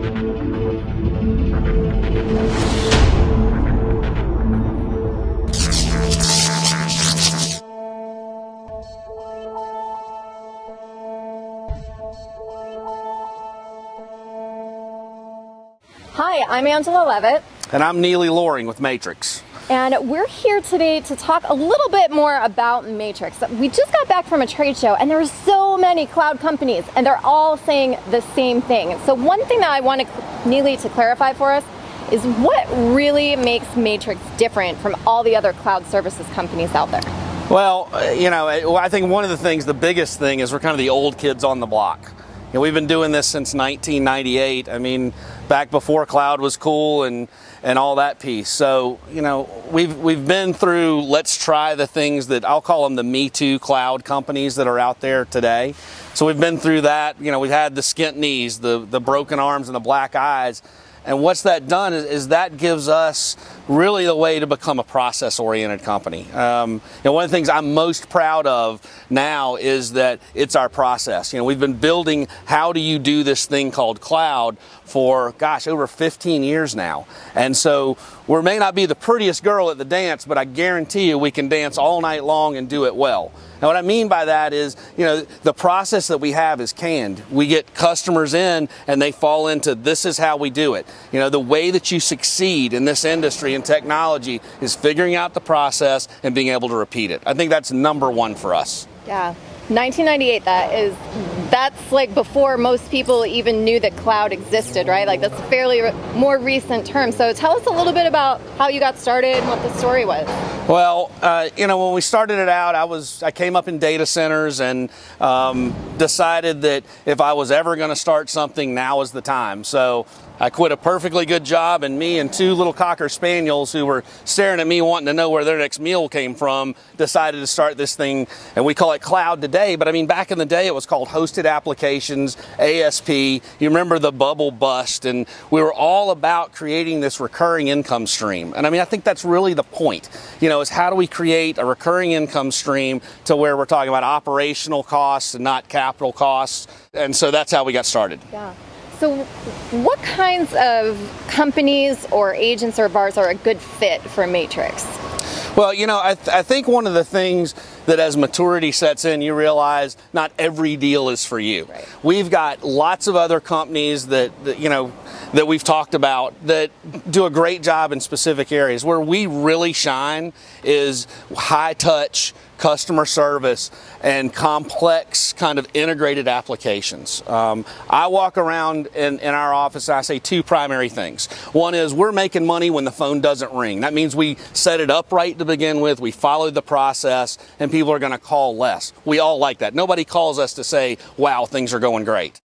Hi, I'm Angela Levitt. And I'm Neely Loring with Matrix. And we're here today to talk a little bit more about Matrix. We just got back from a trade show and there are so many cloud companies and they're all saying the same thing. So one thing that I want Neely to clarify for us is what really makes Matrix different from all the other cloud services companies out there? Well, I think one of the things, the biggest thing is we're kind of the old kids on the block. We've been doing this since 1998. I mean, back before cloud was cool and all that piece. So, we've been through, let's try the things that I'll call them the Me Too cloud companies that are out there today. So we've been through that. We've had the skint knees, the broken arms and the black eyes. And what's that done is that gives us really the way to become a process-oriented company. One of the things I'm most proud of now is that it's our process. We've been building how do you do this thing called cloud for, over 15 years now. And so we may not be the prettiest girl at the dance, but I guarantee you we can dance all night long and do it well. Now what I mean by that is, the process that we have is canned. We get customers in and they fall into this is how we do it. The way that you succeed in this industry and technology is figuring out the process and being able to repeat it. I think that's number one for us. Yeah. 1998, that's like before most people even knew that cloud existed, right? Like that's a fairly more recent term. So tell us a little bit about how you got started and what the story was. Well, when we started it out, I came up in data centers and decided that if I was ever going to start something, now is the time. So I quit a perfectly good job, and me and two little Cocker Spaniels who were staring at me wanting to know where their next meal came from decided to start this thing, and we call it cloud today. But I mean, back in the day, it was called Hosted Applications, ASP. You remember the bubble bust, and we were all about creating this recurring income stream. And I mean, I think that's really the point, is how do we create a recurring income stream to where we're talking about operational costs and not capital costs. And so that's how we got started. Yeah. So what kinds of companies or agents or VARs are a good fit for Matrix? Well, I think one of the things that as maturity sets in, you realize not every deal is for you. Right. We've got lots of other companies that we've talked about that do a great job in specific areas. Where we really shine is high touch customer service and complex kind of integrated applications. I walk around in our office and I say two primary things. One is we're making money when the phone doesn't ring. That means we set it up right to begin with, we followed the process, and people are going to call less. We all like that. Nobody calls us to say, wow, things are going great.